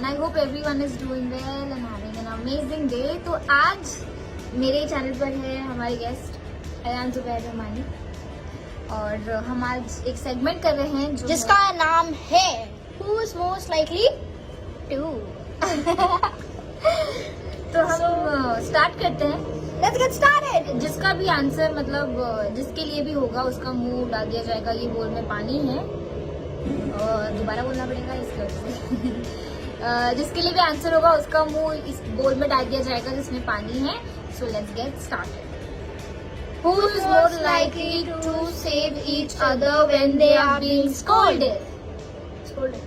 and I hope everyone is doing well and having an amazing day. तो आज मेरे channel पर है हमारे गेस्ट अयान जुबैर रहमानी और हम आज एक सेगमेंट कर रहे हैं जिसका नाम है Who's most likely to? तो हम स्टार्ट करते हैं. Let's get started. जिसका भी आंसर मतलब जिसके लिए भी होगा उसका मुंह डाल दिया जाएगा. ये बोल में पानी है और दोबारा बोलना पड़ेगा इसके वजह से. जिसके लिए भी आंसर होगा उसका मुंह इस बोल में डाल दिया जाएगा जिसमें पानी है. So let's get started. Who is more likely to save each other when they are being scolded? Scolded.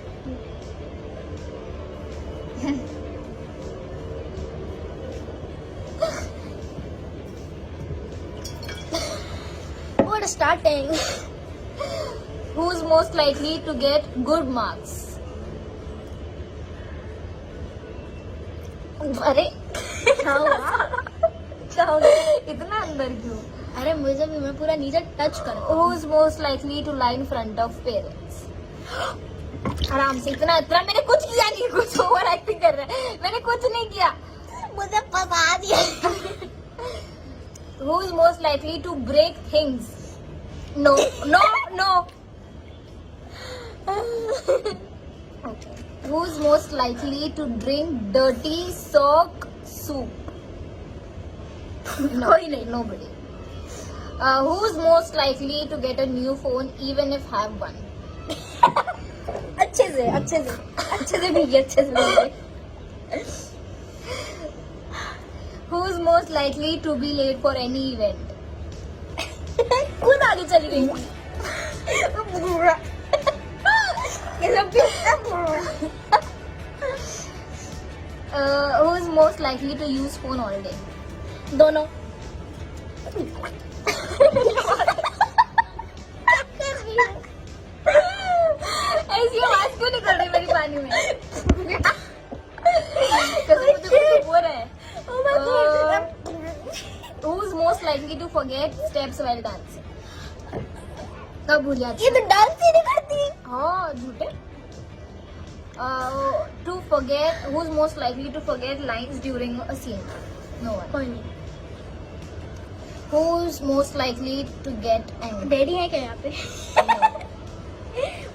What a starting. Who's most likely to get good marks? अरे क्या हुआ? क्या हो गया? इतना अंदर क्यों? अरे मुझे भी मैं पूरा नीचे टच कर. Who's most likely to lie in front of parents? आराम से. इतना इतना मैंने कुछ किया नहीं. कुछ ओवर एक्टिंग कर रहा है. मैंने कुछ नहीं किया. मुझे फंसा दिया. Who's most likely to break things? No. Okay. Who's most likely to drink dirty sock soup? No, कोई नहीं. nobody. Who's most likely to get a new phone even if have one? अच्छे से भीगे. Who's most likely to be late for any event? खुद आगे चली गई. Who's most likely to use phone all day? दोनों. ऐसी आवाज क्यों निकल रही मेरी पानी में? कसम से कुछ हो रहा है. Who's most likely to forget steps while dancing? कब भूल जाती? ये तो डांस ही नहीं करती. हाँ झूठे. To forget. Who's most likely to forget lines during a scene? No one. कोई नहीं. Who's most likely to get angry? Daddy है क्या यहाँ पे?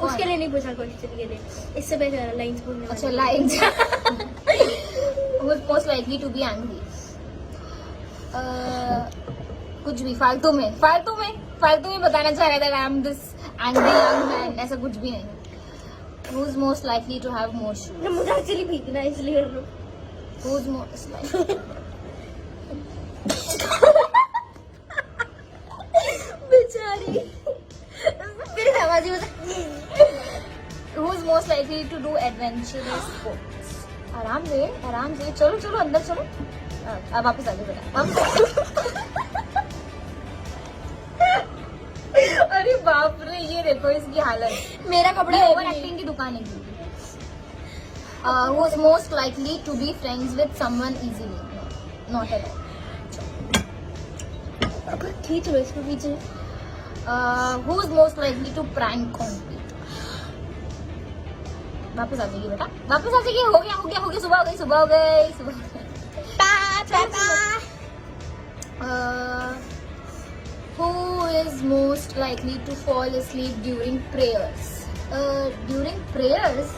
उसके लिए नहीं पूछा क्वेश्चन के लिए. इससे पहले लाइंस बोलने वाली. अच्छा lines. Who's most likely to be angry? कुछ भी फालतू में बताना चाह रहा था. I am this angry young man. ऐसा कुछ भी नहीं. Who's most likely to have more shoes? मुझे एक्चुअली भीगना है इसलिए. Who's most likely? बेचारी. फिर आवाज़ ही Who's most likely to do adventurous sports? आराम से. चलो अंदर चलो. अब वापस आ जाओ बेटा. अरे बाप रे ये देखो इसकी हालत. मेरा कपड़ा ओवर एक्टिंग की दुकान है. Who's most likely to be friends with someone easily? No, not at all. खींच लो इसको पीछे. Who's most likely to prank on people? वापस आ जाएगी बेटा. वापस आ जाएगी. हो गया. सुबह हो गई. Who is most likely to fall asleep during prayers? During prayers?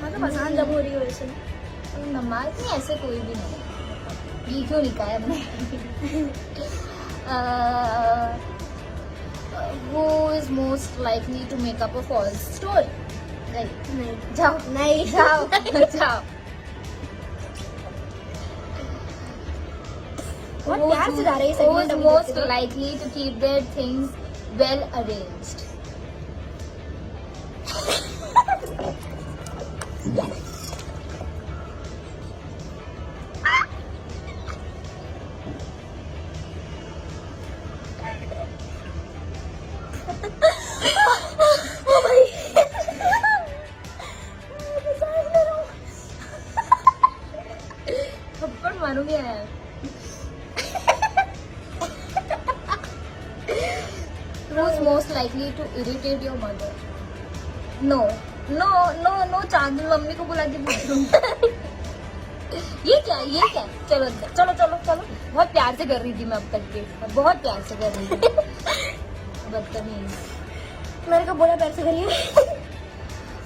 मतलब आसान जब हो रही हो ऐसे. नमाज में ऐसे कोई भी नहीं. ये क्यों लिखा है अपने? Who is most likely to make up a false story? नहीं. जाओ. बहुत प्यार से जा रही है Who is most likely to keep their things well arranged? थप्पड़ मारूंगी यार. Who's most likely to irritate your mother? No. No no no Chand, mummy को बुला के पूछूंगी। ये क्या चलो चलो चलो चलो, बहुत प्यार से कर रही थी मैं अब तक के, बहुत प्यार से कर रही थी। बदतमीज। मेरे को बोला पैर से करिए।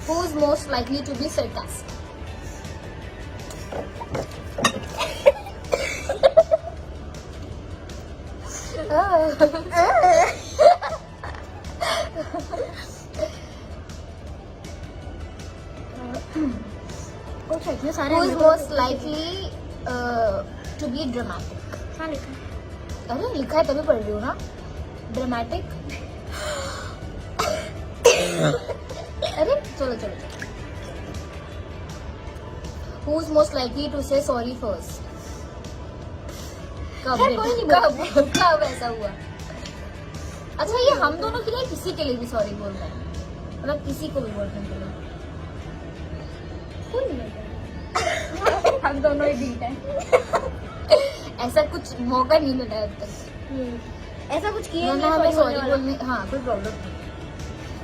Who is most likely to be sarcastic? कुछ इतने सारे Who is most likely to be dramatic? हाँ लिखा। अरे लिखा है तभी पढ़ रही हूँ ना। ड्रामेटिक। अरे चलो चलो चलो। Who is most likely to say sorry first? कब यार, कोई नहीं कब ऐसा हुआ? अच्छा ये हम दोनों के लिए, किसी के लिए भी सॉरी बोल रहे हैं, मतलब किसी को भी बोलने के लिए। कोई नहीं। हम दोनों ही ठीक है। ऐसा कुछ मौका नहीं मिला है अब तक। ऐसा कुछ किया वरना हमें सॉरी बोलने, हाँ कोई प्रॉब्लम नहीं।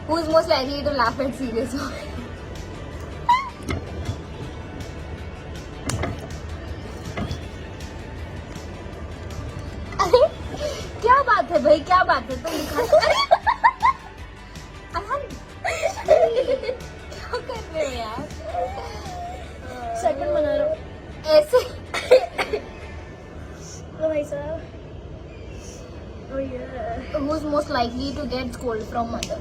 Who is most likely to laugh at serious? अरे क्या बात है भाई, क्या बात है, तुम लिखा। क्या कर रहे हो यार? सेकंड बना लो ऐसे। ओ भाई साहब। Oh yeah. Who's most likely to get scolded from mother?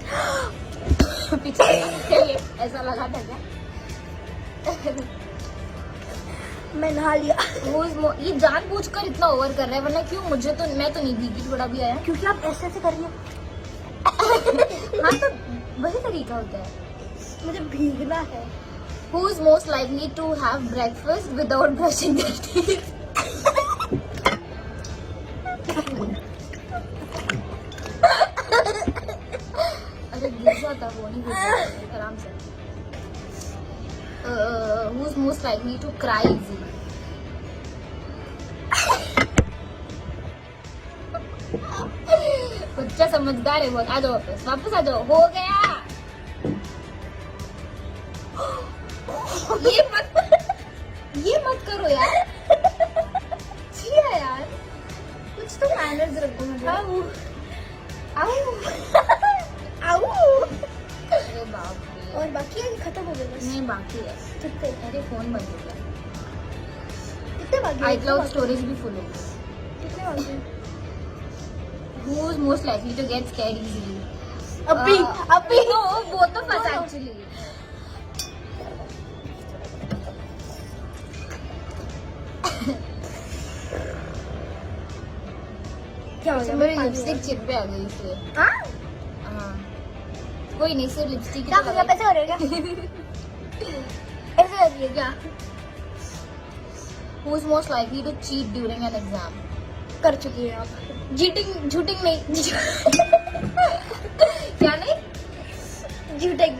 पीछे ऐसा लगा था क्या? मैं नहा लिया। ये जानबूझकर इतना ओवर कर रहा है, वरना क्यों? मुझे तो, मैं तो नहीं भीगी, थोड़ा भी आया। क्योंकि आप ऐसे ऐसे कर रही हैं। हाँ तो वही तरीका होता है। मुझे भीगना है। Who is most likely to have breakfast without brushing their teeth? अरे गिर जाता, वो नहीं गिर जाता, आराम से। Who is most likely to cry easily? बच्चा समझदार है बहुत। आ जाओ वापस आ जाओ। हो गया। ये मत करो यार। छिया यार, कुछ तो मैनर्स रखो। आओ आओ। अरे बाप रे। और बाकी है खत्म हो गया बस। नहीं बाकी है। कितने अरे फोन बंद हो गया। कितने बाकी है? iCloud स्टोरेज भी फुल हो गई। कितने बाकी है? Who is most likely to get scared easily? अभी अभी No, both of us actually. क्या हो गया? मेरी लिपस्टिक चिप पे आ गई इसलिए। हाँ? हाँ कोई नहीं, सिर्फ लिपस्टिक क्या हो गया? पैसे हो रहे क्या? ऐसे कर रही है क्या? Who is most likely to cheat during an exam? कर चुकी है आप। झूटिंग झूटिंग नहीं। क्या नहीं? झूटिंग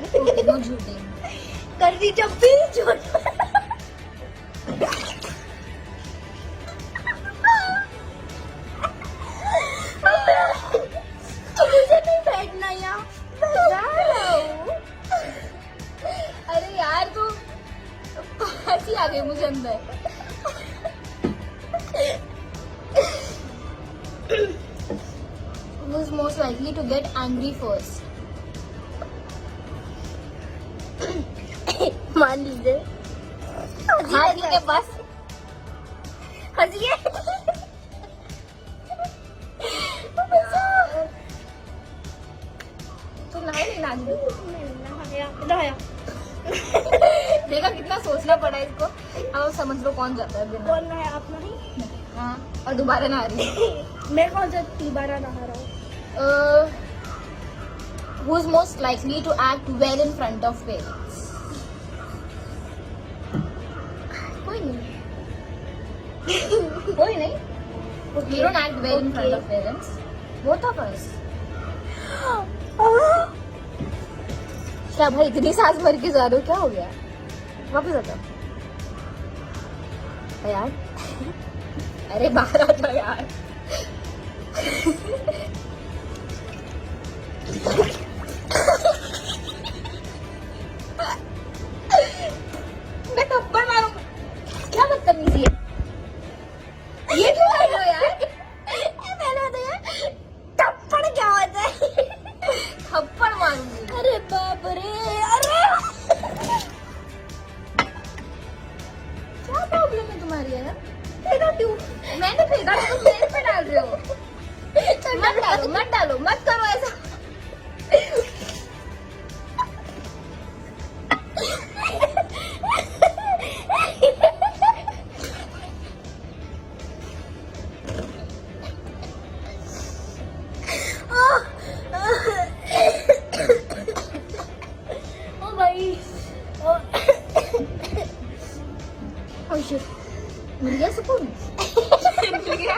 नो झूठे। कर दी जब भी झूठ। मुझे नहीं बैठना यहाँ। मैं जा रहा हूँ। अरे यार तू हंसी आ गई मुझे अंदर। Who is most likely to get angry first? मान लीजिए। हाँ ठीक है बस। हंसिए। तू नहाई नहीं नाच रही? नहाया। देखा कितना सोचना पड़ा इसको। अब समझ लो कौन जाता है बिना। कौन नहाया? आप नहीं? हाँ और दोबारा नहा रही है। मैं कौन सा तीबारा नहा रहा हूँ? Who is most likely to act well in front of parents? कोई नहीं। कोई नहीं। We don't act well in front of parents. Both of us. क्या भाई इतनी सांस भर के जा रहे हो? क्या हो गया? वापस आ जाओ यार। अरे बाहर आ जाओ यार। मारूंगी। अरे बाप रे, अरे क्या प्रॉब्लम है तुम्हारी यार? फेंका क्यों? मैंने फेंका, तुम मेरे पे डाल रहे हो। मत डालो, मत डालो, मत करो ऐसा। ओ भाई, ओ शिट, मिल गया सुकून? मिल गया।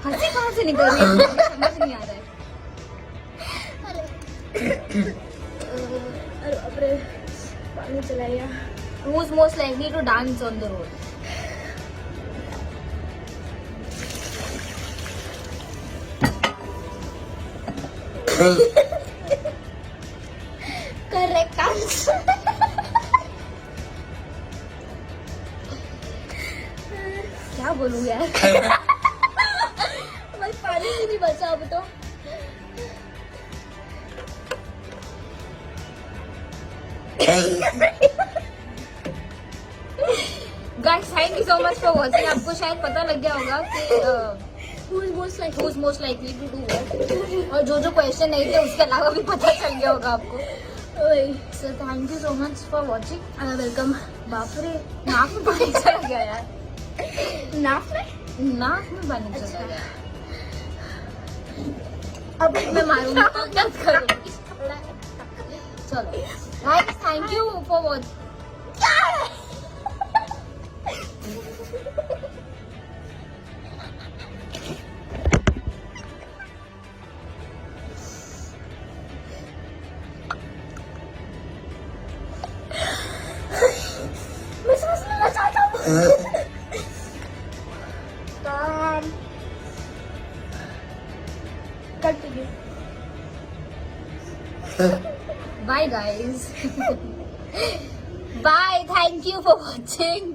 हंसी कहाँ से निकल रही है मुझे समझ नहीं आ रहा है। अरे बाप रे, पानी चला गया। Who is most likely to dance on the road? Correct answer. क्या बोलूं यार? भाई पानी भी नहीं बचा अब तो। Guys, thank you so much for watching. आपको शायद पता लग गया होगा कि Who is most likely? who is most likely to do what? और जो जो क्वेश्चन नहीं थे उसके अलावा भी पता चल गया होगा आपको। ओए, So thank you so much for watching. Welcome. बाप रे, नाक में पानी चला गया यार। नाक में? नाक में पानी चला गया। अब मैं मारूंगी तो क्या करूंगी? चलो guys, thank you for watching. मैं सांस लेना चाहता हूँ। काम। Continue. Bye guys. Bye. Thank you for watching.